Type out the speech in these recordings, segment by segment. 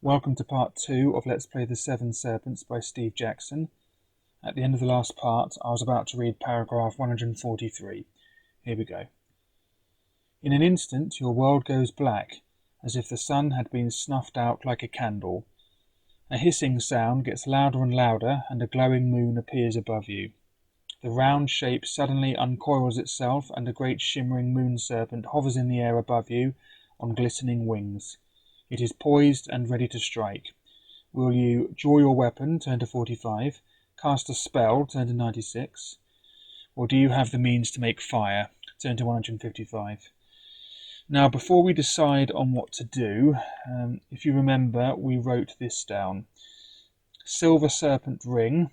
Welcome to part 2 of Let's Play the Seven Serpents by Steve Jackson. At the end of the last part, I was about to read paragraph 143. Here we go. In an instant, your world goes black, as if the sun had been snuffed out like a candle. A hissing sound gets louder and louder, and a glowing moon appears above you. The round shape suddenly uncoils itself, and a great shimmering moon serpent hovers in the air above you on glistening wings. It is poised and ready to strike. Will you draw your weapon, turn to 45, cast a spell, turn to 96, or do you have the means to make fire, turn to 155? Now, before we decide on what to do, if you remember, we wrote this down. Silver Serpent Ring.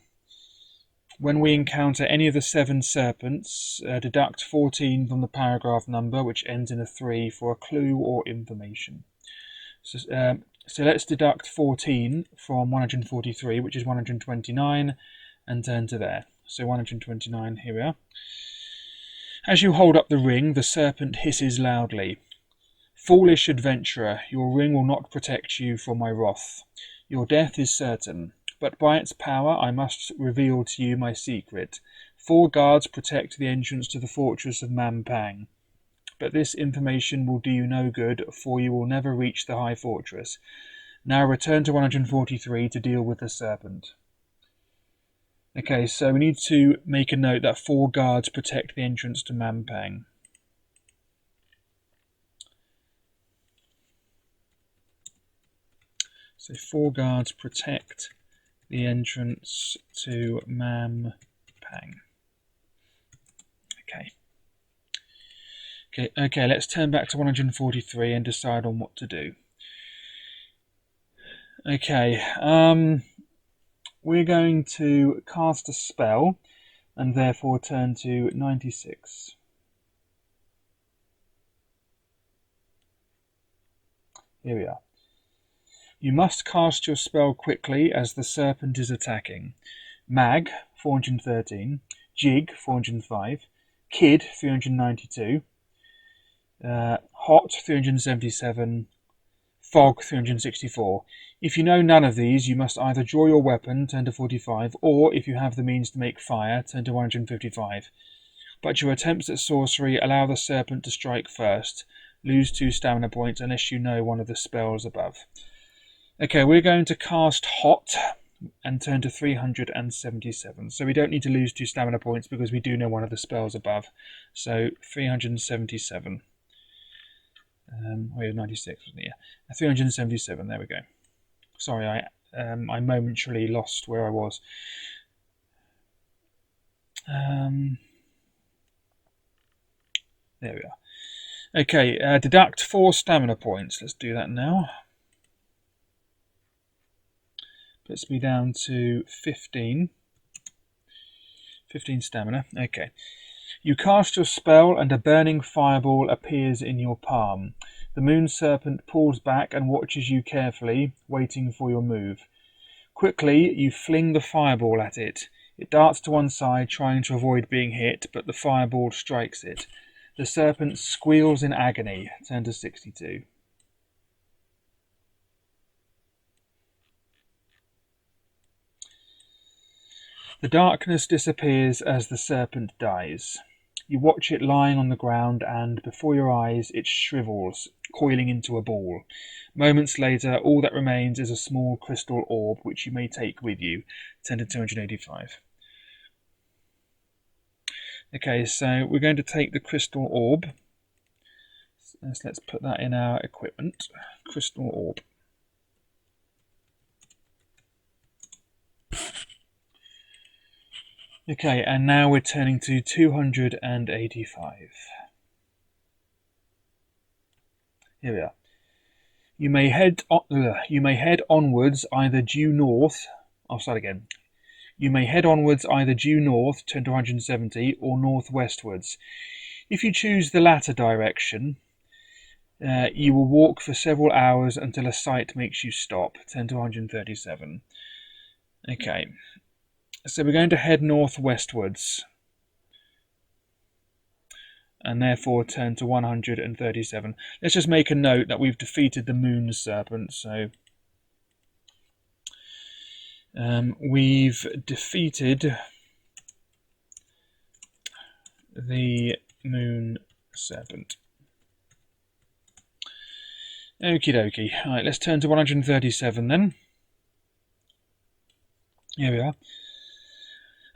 When we encounter any of the 7 serpents, deduct 14 from the paragraph number, which ends in a 3, for a clue or information. So let's deduct 14 from 143, which is 129, and turn to there. So 129, here we are. As you hold up the ring, the serpent hisses loudly. Foolish adventurer, your ring will not protect you from my wrath. Your death is certain, but by its power I must reveal to you my secret. 4 guards protect the entrance to the fortress of Mampang. But this information will do you no good, for you will never reach the high fortress. Now return to 143 to deal with the serpent. Okay, so we need to make a note that 4 guards protect the entrance to Mampang. So 4 guards protect the entrance to Mampang. Okay, let's turn back to 143 and decide on what to do. Okay, we're going to cast a spell and therefore turn to 96. Here we are. You must cast your spell quickly as the serpent is attacking. Mag, 413. Jig, 405. Kid, 392. Hot, 377. Fog, 364. If you know none of these, you must either draw your weapon, turn to 45, or if you have the means to make fire, turn to 155. But your attempts at sorcery allow the serpent to strike first. Lose 2 stamina points unless you know one of the spells above. Okay, we're going to cast Hot and turn to 377. So we don't need to lose 2 stamina points because we do know one of the spells above. So 377. We 96, wasn't it? Yeah. 377, there we go. Sorry, I momentarily lost where I was. There we are. Okay, deduct 4 stamina points. Let's do that now. Puts me down to 15. 15 stamina. Okay. You cast your spell and a burning fireball appears in your palm. The moon serpent pulls back and watches you carefully, waiting for your move. Quickly, you fling the fireball at it. It darts to one side, trying to avoid being hit, but the fireball strikes it. The serpent squeals in agony. Turn to 62. The darkness disappears as the serpent dies. You watch it lying on the ground and, before your eyes, it shrivels, coiling into a ball. Moments later, all that remains is a small crystal orb, which you may take with you. Turn to 285. Okay, so we're going to take the crystal orb. So let's put that in our equipment. Crystal orb. Okay, and now we're turning to 285. Here we are. You may head onwards either due north. I'll start again. You may head onwards either due north, turn to 170, or northwestwards. If you choose the latter direction, you will walk for several hours until a sight makes you stop. Turn to 137. Okay. So we're going to head northwestwards and therefore turn to 137. Let's just make a note that we've defeated the moon serpent, so We've defeated the Moon Serpent. Okie dokie. Alright, let's turn to 137 then. Here we are.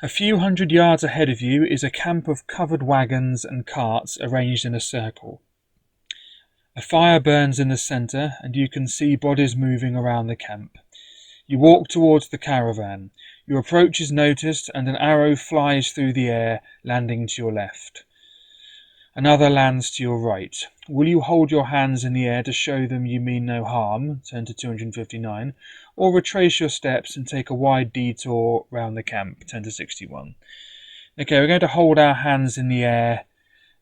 A few hundred yards ahead of you is a camp of covered wagons and carts arranged in a circle. A fire burns in the centre, and you can see bodies moving around the camp. You walk towards the caravan. Your approach is noticed, and an arrow flies through the air, landing to your left. Another lands to your right. Will you hold your hands in the air to show them you mean no harm? Turn to 259. Or retrace your steps and take a wide detour round the camp? Turn to 61. Okay, we're going to hold our hands in the air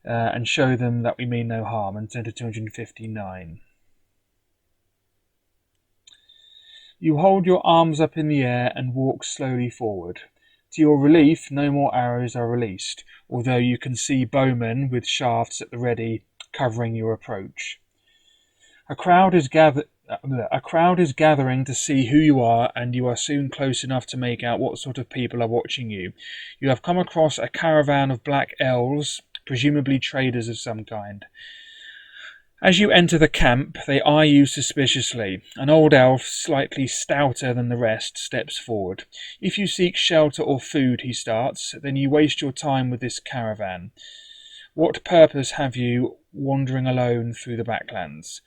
and show them that we mean no harm, and turn to 259. You hold your arms up in the air and walk slowly forward. To your relief, no more arrows are released, although you can see bowmen with shafts at the ready covering your approach. A crowd is gathering to see who you are, and you are soon close enough to make out what sort of people are watching you. You have come across a caravan of black elves, presumably traders of some kind. As you enter the camp, they eye you suspiciously. An old elf, slightly stouter than the rest, steps forward. If you seek shelter or food, he starts, then you waste your time with this caravan. What purpose have you wandering alone through the backlands?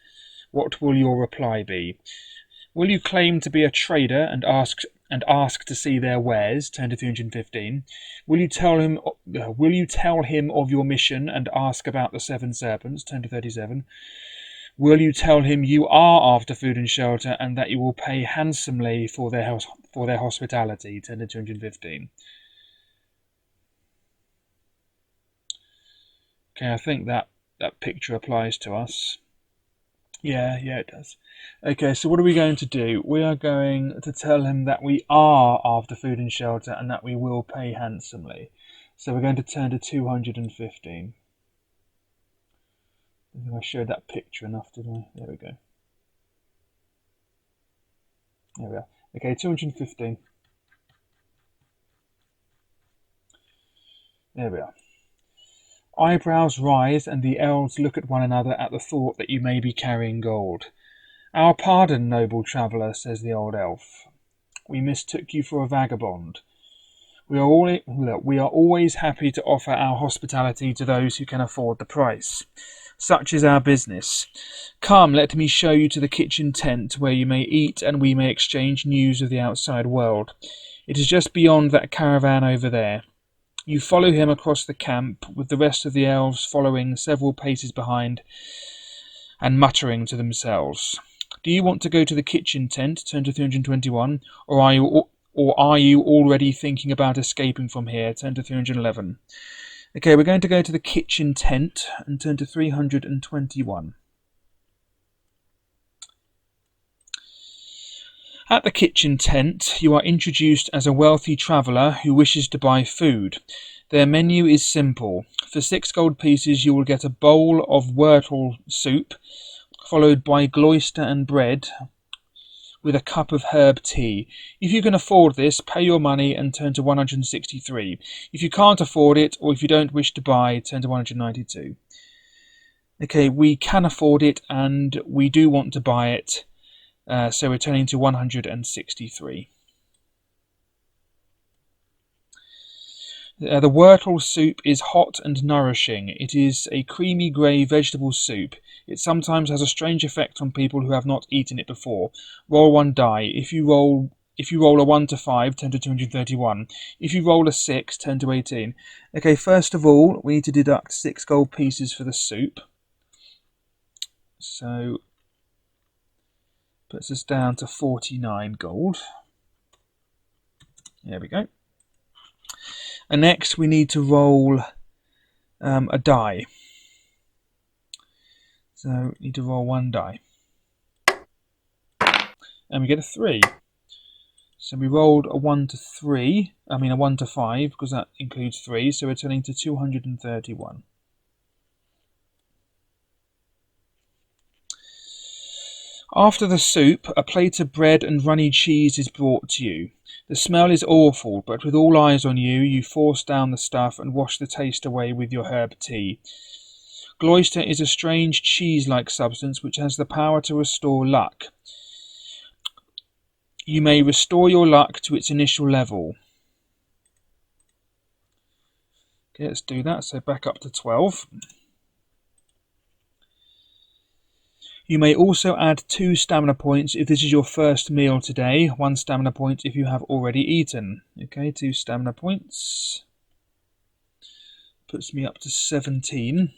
What will your reply be? Will you claim to be a trader and ask to see their wares? Turn to 315. Will you tell him of your mission and ask about the 7 serpents? Turn to 37. Will you tell him you are after food and shelter and that you will pay handsomely for their hospitality? Turn to 215. Okay, I think that picture applies to us. Yeah, it does. Okay, so what are we going to do? We are going to tell him that we are after food and shelter and that we will pay handsomely. So we're going to turn to 215. I think I showed that picture enough, didn't I? There we go. There we are. Okay, 215. There we are. Eyebrows rise, and the elves look at one another at the thought that you may be carrying gold. Our pardon, noble traveller, says the old elf. We mistook you for a vagabond. We are always happy to offer our hospitality to those who can afford the price. Such is our business. Come, let me show you to the kitchen tent, where you may eat and we may exchange news of the outside world. It is just beyond that caravan over there. You follow him across the camp, with the rest of the elves following several paces behind and muttering to themselves. Do you want to go to the kitchen tent? Turn to 321, or are you already thinking about escaping from here? Turn to 311. Okay, we're going to go to the kitchen tent and turn to 321. At the kitchen tent, you are introduced as a wealthy traveller who wishes to buy food. Their menu is simple. For 6 gold pieces, you will get a bowl of wurtle soup, followed by gloucester and bread, with a cup of herb tea. If you can afford this, pay your money and turn to 163. If you can't afford it, or if you don't wish to buy, turn to 192. Okay, we can afford it and we do want to buy it. So we're turning to 163. The wurtle soup is hot and nourishing. It is a creamy grey vegetable soup. It sometimes has a strange effect on people who have not eaten it before. Roll 1 die. If you roll a 1 to 5, turn to 231. If you roll a 6, turn to 18. Okay, first of all, we need to deduct 6 gold pieces for the soup. So puts us down to 49 gold. There we go. And next we need to roll a die. So we need to roll 1 die. And we get a 3. So we rolled a 1 to 5, because that includes 3, so we're turning to 231. After the soup, a plate of bread and runny cheese is brought to you. The smell is awful, but with all eyes on you, you force down the stuff and wash the taste away with your herb tea. Gloucester is a strange cheese-like substance which has the power to restore luck. You may restore your luck to its initial level. Okay, let's do that. So back up to 12. You may also add 2 stamina points if this is your first meal today. 1 stamina point if you have already eaten. Okay, 2 stamina points. Puts me up to 17.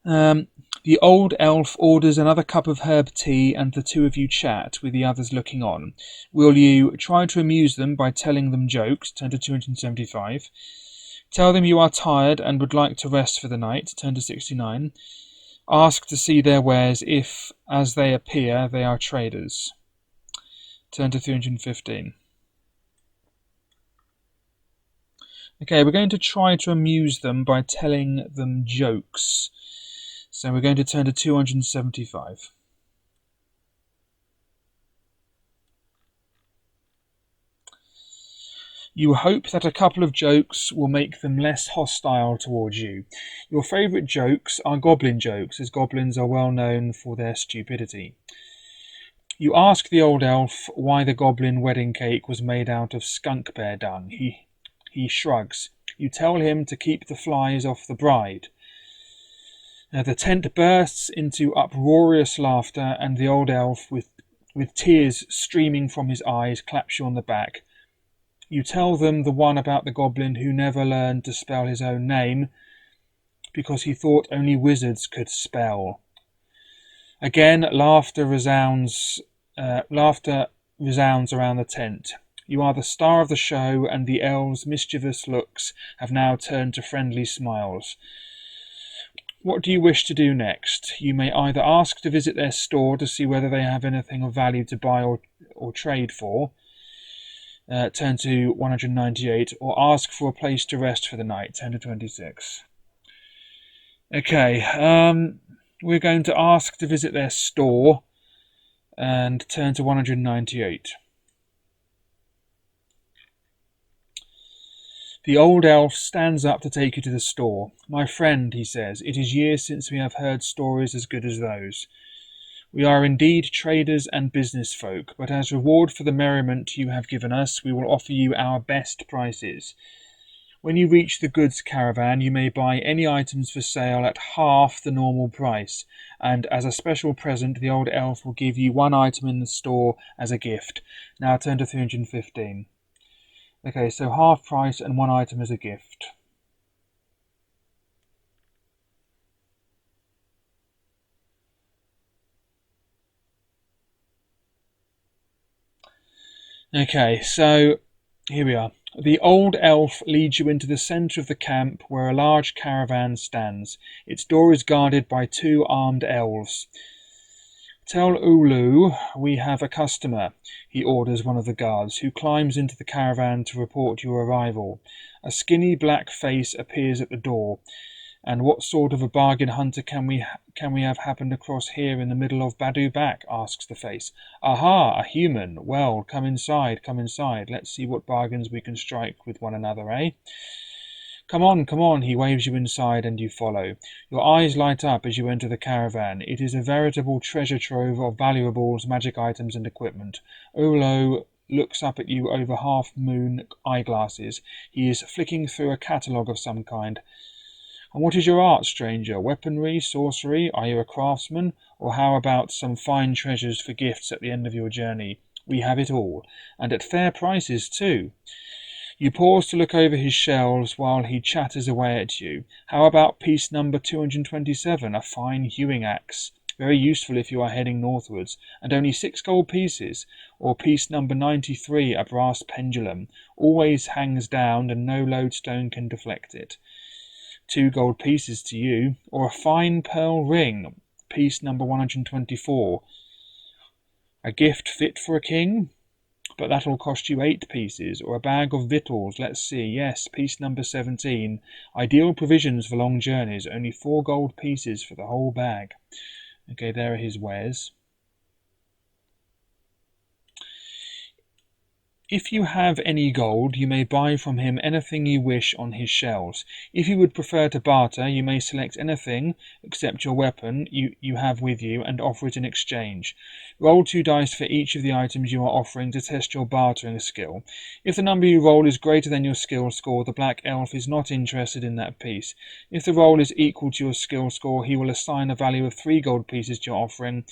The old elf orders another cup of herb tea and the two of you chat, with the others looking on. Will you try to amuse them by telling them jokes? Turn to 275. Tell them you are tired and would like to rest for the night. Turn to 69. Ask to see their wares if, as they appear, they are traders. Turn to 315. Okay, we're going to try to amuse them by telling them jokes. So we're going to turn to 275. You hope that a couple of jokes will make them less hostile towards you. Your favourite jokes are goblin jokes, as goblins are well known for their stupidity. You ask the old elf why the goblin wedding cake was made out of skunk bear dung. He shrugs. You tell him to keep the flies off the bride. The tent bursts into uproarious laughter, and the old elf, with tears streaming from his eyes, claps you on the back. You tell them the one about the goblin who never learned to spell his own name because he thought only wizards could spell. Again, laughter resounds around the tent. You are the star of the show, and the elves' mischievous looks have now turned to friendly smiles. What do you wish to do next? You may either ask to visit their store to see whether they have anything of value to buy or trade for. Turn to 198, or ask for a place to rest for the night. Turn to 26. Okay, we're going to ask to visit their store and turn to 198. The old elf stands up to take you to the store. My friend, he says, it is years since we have heard stories as good as those. We are indeed traders and business folk, but as reward for the merriment you have given us, we will offer you our best prices. When you reach the goods caravan, you may buy any items for sale at half the normal price, and as a special present, the old elf will give you 1 item in the store as a gift. Now turn to 315. Okay, so half price and 1 item as a gift. Okay, so here we are. The old elf leads you into the centre of the camp where a large caravan stands. Its door is guarded by 2 armed elves. Tell Ulu we have a customer, he orders one of the guards, who climbs into the caravan to report your arrival. A skinny black face appears at the door. And what sort of a bargain hunter can we have happened across here in the middle of Badu Bak? Asks the face. Aha, a human. Well, come inside, come inside. Let's see what bargains we can strike with one another, eh? Come on, he waves you inside and you follow. Your eyes light up as you enter the caravan. It is a veritable treasure trove of valuables, magic items and equipment. Olo looks up at you over half-moon eyeglasses. He is flicking through a catalogue of some kind. And what is your art, stranger? Weaponry, sorcery? Are you a craftsman? Or how about some fine treasures for gifts at the end of your journey? We have it all, and at fair prices too. You pause to look over his shelves while he chatters away at you. How about piece number 227, a fine hewing axe? Very useful if you are heading northwards, and only 6 gold pieces. Or piece number 93, a brass pendulum. Always hangs down and no lodestone can deflect it. 2 gold pieces to you. Or a fine pearl ring, piece number 124. A gift fit for a king? But that'll cost you 8 pieces. Or a bag of victuals, let's see, yes, piece number 17. Ideal provisions for long journeys, only 4 gold pieces for the whole bag. Okay, there are his wares. If you have any gold, you may buy from him anything you wish on his shelves. If you would prefer to barter, you may select anything except your weapon you have with you and offer it in exchange. Roll 2 dice for each of the items you are offering to test your bartering skill. If the number you roll is greater than your skill score, the black elf is not interested in that piece. If the roll is equal to your skill score, he will assign a value of 3 gold pieces to your offering.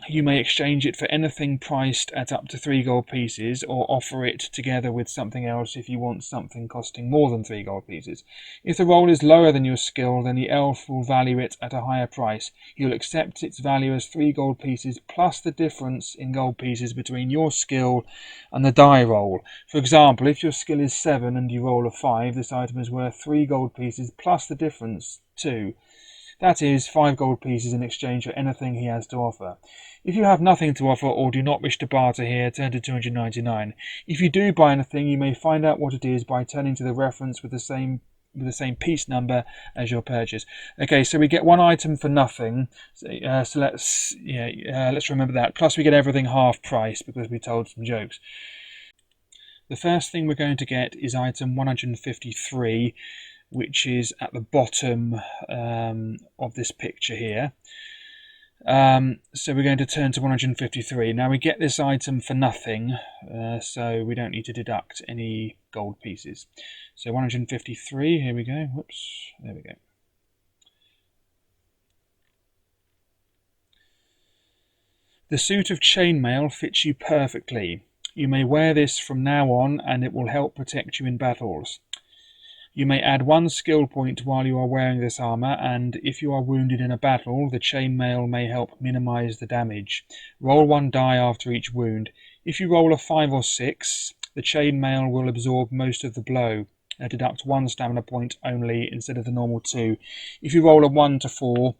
You may exchange it for anything priced at up to 3 gold pieces, or offer it together with something else if you want something costing more than 3 gold pieces. If the roll is lower than your skill, then the elf will value it at a higher price. He will accept its value as 3 gold pieces plus the difference in gold pieces between your skill and the die roll. For example, if your skill is 7 and you roll a 5, this item is worth 3 gold pieces plus the difference, 2. That is 5 gold pieces in exchange for anything he has to offer. If you have nothing to offer or do not wish to barter here, turn to 299. If you do buy anything, you may find out what it is by turning to the reference with the same piece number as your purchase. Okay, so we get 1 item for nothing. So let's remember that. Plus we get everything half price because we told some jokes. The first thing we're going to get is item 153, which is at the bottom of this picture here. So we're going to turn to 153. Now we get this item for nothing, so we don't need to deduct any gold pieces. So 153, here we go. Whoops, there we go. The suit of chainmail fits you perfectly. You may wear this from now on and it will help protect you in battles. You may add 1 skill point while you are wearing this armor, and if you are wounded in a battle, the chainmail may help minimize the damage. Roll 1 die after each wound. If you roll a 5 or 6, the chainmail will absorb most of the blow. Deduct 1 stamina point only instead of the normal 2. If you roll a 1 to 4,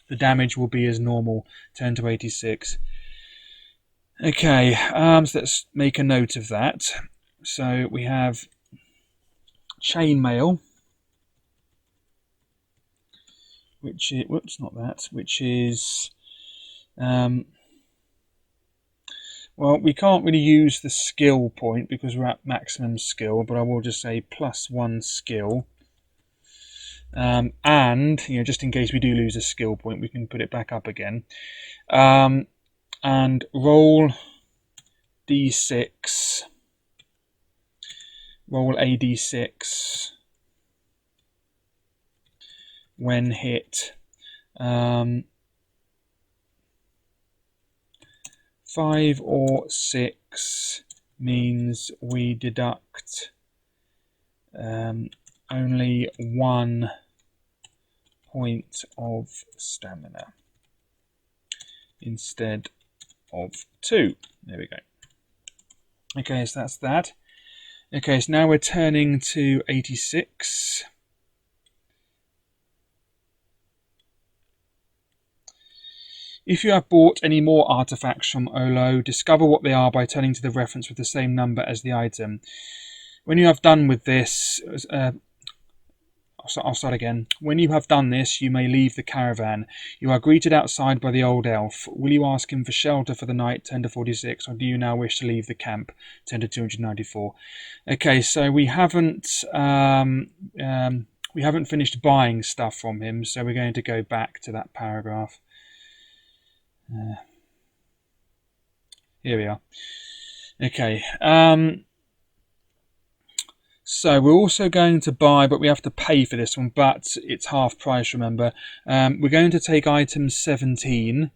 the damage will be as normal. Turn to 86. Okay, so let's make a note of that. So we have chainmail, which is, well, we can't really use the skill point because we're at maximum skill, but I will just say +1 skill. And, just in case we do lose a skill point, we can put it back up again. And roll d6. Roll a d6 when hit. 5 or 6 means we deduct only 1 point of stamina instead of 2. There we go. Okay, so that's that. Okay, so now we're turning to 86. If you have bought any more artifacts from Olo, discover what they are by turning to the reference with the same number as the item. When you have done with this, I'll start again. When you have done this, you may leave the caravan. You are greeted outside by the old elf. Will you ask him for shelter for the night, 10 to 46, or do you now wish to leave the camp, 10 to 294? Okay, so we haven't finished buying stuff from him, so we're going to go back to that paragraph. Here we are. Okay. So we're also going to buy, but we have to pay for this one, but it's half price, remember. We're going to take item 17.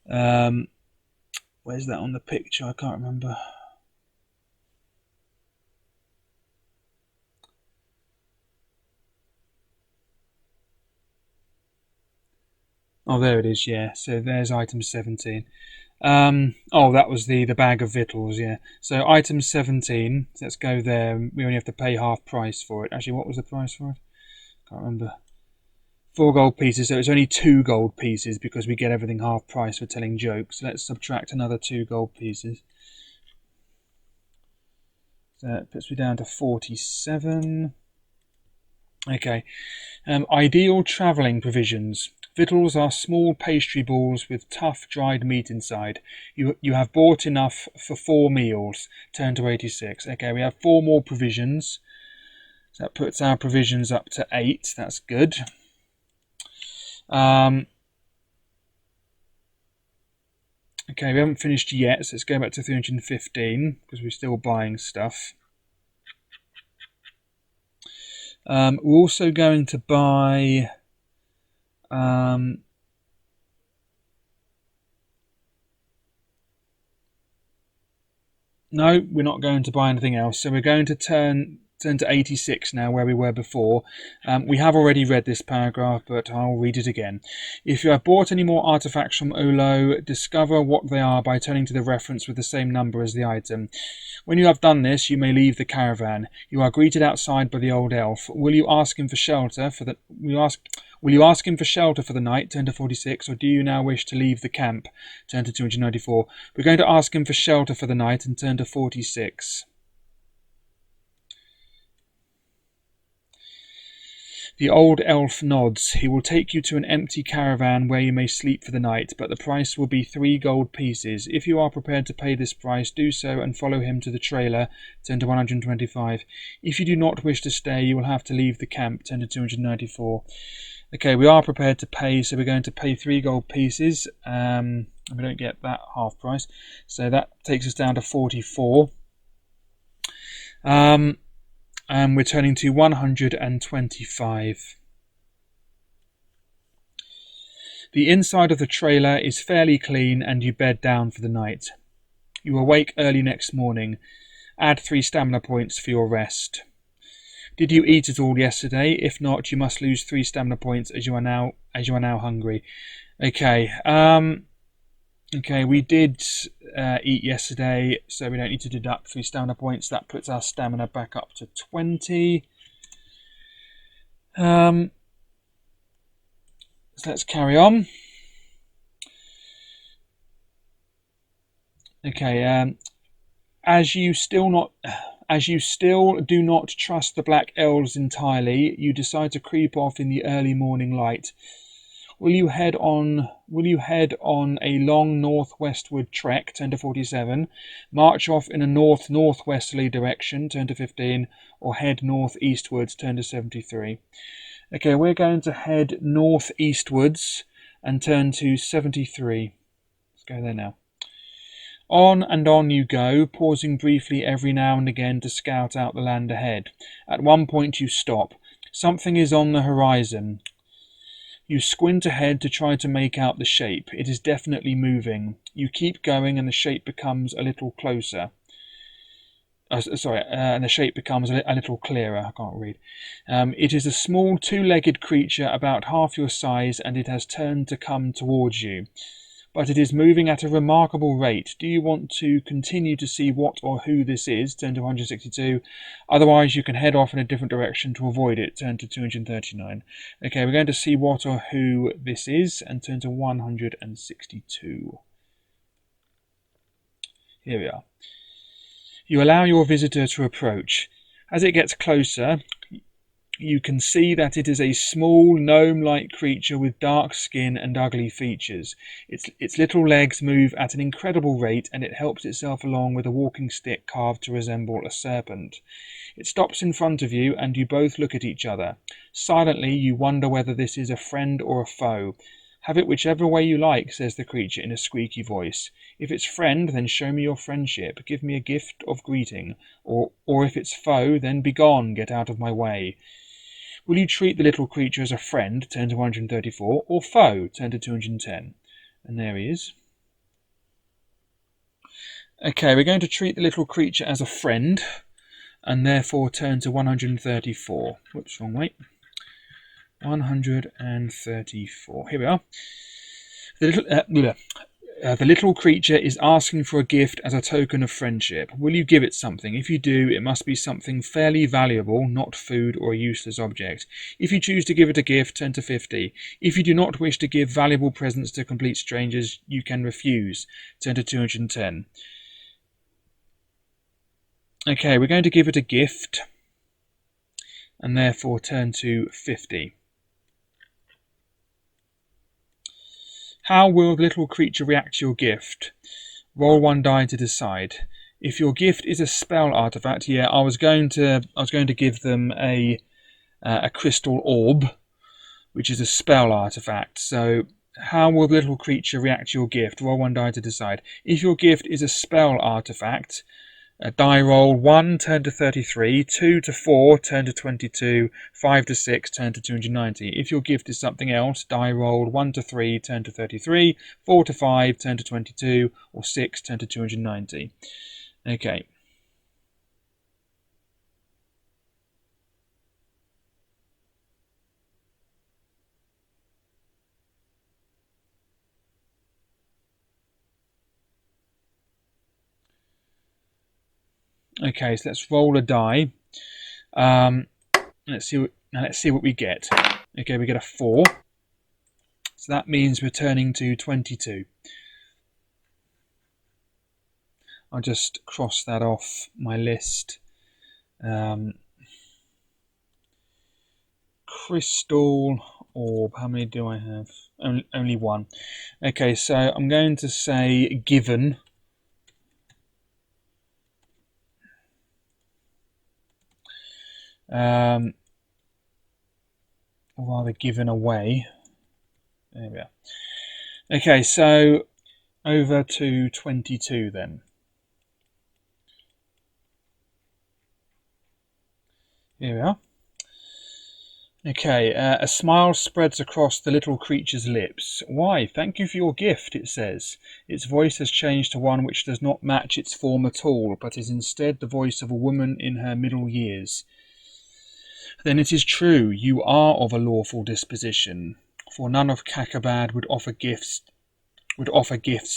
Where's that on the picture? I can't remember. Oh, there it is, yeah. So there's item 17. Oh, that was the bag of victuals, yeah. So item 17, let's go there. We only have to pay half price for it. Actually, what was the price for it? Can't remember. 4 gold pieces, so it's only 2 gold pieces because we get everything half price for telling jokes. Let's subtract another 2 gold pieces. So that puts me down to 47. Okay. Ideal travelling provisions. Victuals are small pastry balls with tough dried meat inside. You have bought enough for 4 meals. Turn to 86. Okay, we have 4 more provisions. So that puts our provisions up to 8. That's good. Okay, we haven't finished yet, so let's go back to 315 because we're still buying stuff. We're also going to buy no, we're not going to buy anything else. So we're going to turn to 86 now, where we were before. We have already read this paragraph, but I'll read it again. If you have bought any more artifacts from Olo, discover what they are by turning to the reference with the same number as the item. When you have done this, you may leave the caravan. You are greeted outside by the old elf. Will you ask him for shelter for the night? Turn to 46, or do you now wish to leave the camp? Turn to 294. We're going to ask him for shelter for the night and turn to 46. The old elf nods. He will take you to an empty caravan where you may sleep for the night, but the price will be 3 gold pieces. If you are prepared to pay this price, do so and follow him to the trailer. Turn to 125. If you do not wish to stay, you will have to leave the camp. Turn to 294. Okay, we are prepared to pay, so we're going to pay 3 gold pieces. We don't get that half price, so that takes us down to 44. And we're turning to 125. The inside of the trailer is fairly clean and you bed down for the night. You awake early next morning. Add 3 stamina points for your rest. Did you eat at all yesterday? If not, you must lose 3 stamina points as you are now hungry. Okay. Okay, we did eat yesterday, so we don't need to deduct 3 stamina points. That puts our stamina back up to 20. So let's carry on. Okay, as you still do not trust the Black Elves entirely, you decide to creep off in the early morning light. Will you head on a long northwestward trek, turn to 47, march off in a northwesterly direction, turn to 15, or head northeastwards, turn to 73? Okay, we're going to head northeastwards and turn to 73. Let's go there now. On and on you go, pausing briefly every now and again to scout out the land ahead. At one point you stop. Something is on the horizon. You squint ahead to try to make out the shape. It is definitely moving. You keep going and the shape becomes a little closer. And the shape becomes a little clearer. I can't read. It is a small 2-legged creature about half your size, and it has turned to come towards you. But it is moving at a remarkable rate. Do you want to continue to see what or who this is? Turn to 162. Otherwise, you can head off in a different direction to avoid it. Turn to 239. Okay, we're going to see what or who this is and turn to 162. Here we are. You allow your visitor to approach. As it gets closer, you can see that it is a small gnome-like creature with dark skin and ugly features. Its little legs move at an incredible rate, and it helps itself along with a walking stick carved to resemble a serpent. It stops in front of you, and you both look at each other. Silently, you wonder whether this is a friend or a foe. Have it whichever way you like, says the creature in a squeaky voice. If it's friend, then show me your friendship. Give me a gift of greeting. Or if it's foe, then begone, get out of my way. Will you treat the little creature as a friend, turn to 134, or foe, turn to 210? And there he is. Okay, we're going to treat the little creature as a friend, and therefore turn to 134. Whoops, wrong way. 134. Here we are. The little creature is asking for a gift as a token of friendship. Will you give it something? If you do, it must be something fairly valuable, not food or a useless object. If you choose to give it a gift, turn to 50. If you do not wish to give valuable presents to complete strangers, you can refuse. Turn to 210. Okay, we're going to give it a gift. and therefore turn to 50. How will the little creature react to your gift? Roll one die to decide. If your gift is a spell artifact, yeah, I was going to give them a crystal orb, which is a spell artifact. So, how will the little creature react to your gift? Roll one die to decide. If your gift is a spell artifact, die roll 1, turn to 33, 2 to 4, turn to 22, 5 to 6, turn to 290. If your gift is something else, die roll 1 to 3, turn to 33, 4 to 5, turn to 22, or 6, turn to 290. Okay. Okay, so let's roll a die. Let's see what we get. Okay, we get a 4. So that means we're turning to 22. I'll just cross that off my list. Crystal orb. How many do I have? Only one. Okay, so I'm going to say given. Or rather given away. There we are. Okay, so over to 22 then. Here we are. Okay, a smile spreads across the little creature's lips. Why, thank you for your gift, it says. Its voice has changed to one which does not match its form at all, but is instead the voice of a woman in her middle years. Then it is true, you are of a lawful disposition, for none of Kakabad would offer gifts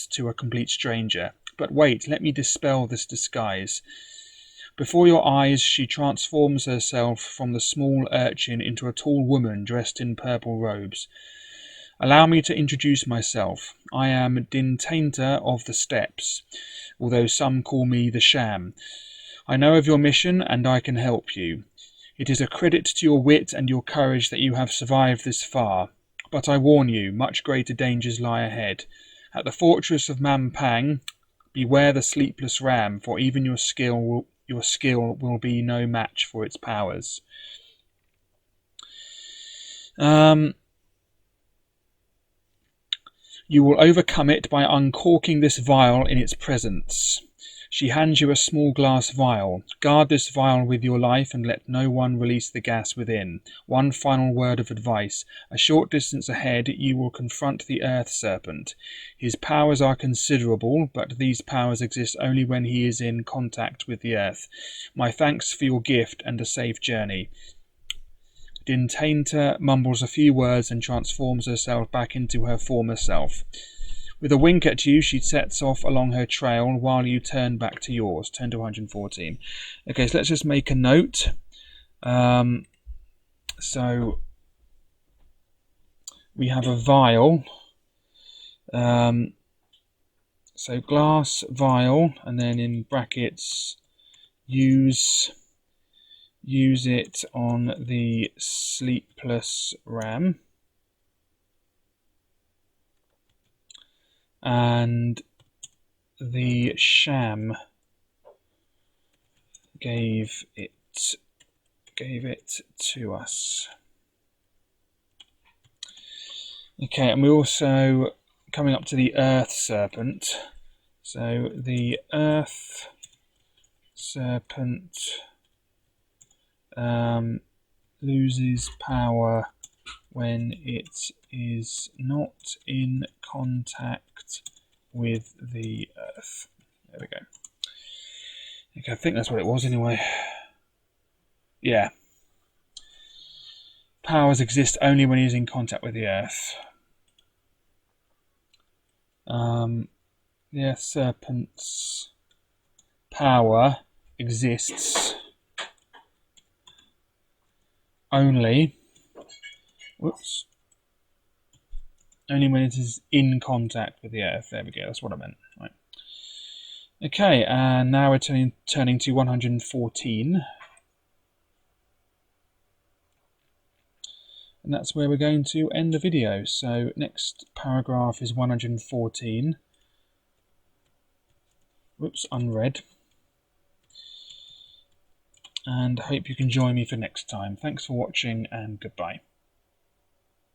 to a complete stranger. But wait, let me dispel this disguise. Before your eyes she transforms herself from the small urchin into a tall woman dressed in purple robes. Allow me to introduce myself. I am Dintainter of the Steppes, although some call me the Sham. I know of your mission, and I can help you. It is a credit to your wit and your courage that you have survived this far. But I warn you, much greater dangers lie ahead. At the fortress of Mampang, beware the sleepless ram, for even your skill will be no match for its powers. You will overcome it by uncorking this vial in its presence. She hands you a small glass vial. Guard this vial with your life and let no one release the gas within. One final word of advice. A short distance ahead you will confront the Earth Serpent. His powers are considerable, but these powers exist only when he is in contact with the Earth. My thanks for your gift and a safe journey. Dintainter mumbles a few words and transforms herself back into her former self. With a wink at you, she sets off along her trail while you turn back to yours. Turn to 114. Okay, so let's just make a note. So we have a vial. So glass vial, and then in brackets, use it on the sleepless ram. And the Sham gave it to us. Okay, and we're also coming up to the Earth Serpent. So the Earth Serpent loses power when it is not in contact with the Earth. There we go. Okay, I think that's what it was anyway. Yeah. Powers exist only when he is in contact with the Earth. The Earth Serpent's power exists only when it is in contact with the Earth. There we go, that's what I meant. Right. Okay, and now we're turning to 114. And that's where we're going to end the video. So next paragraph is 114. Whoops, unread. And I hope you can join me for next time. Thanks for watching and goodbye.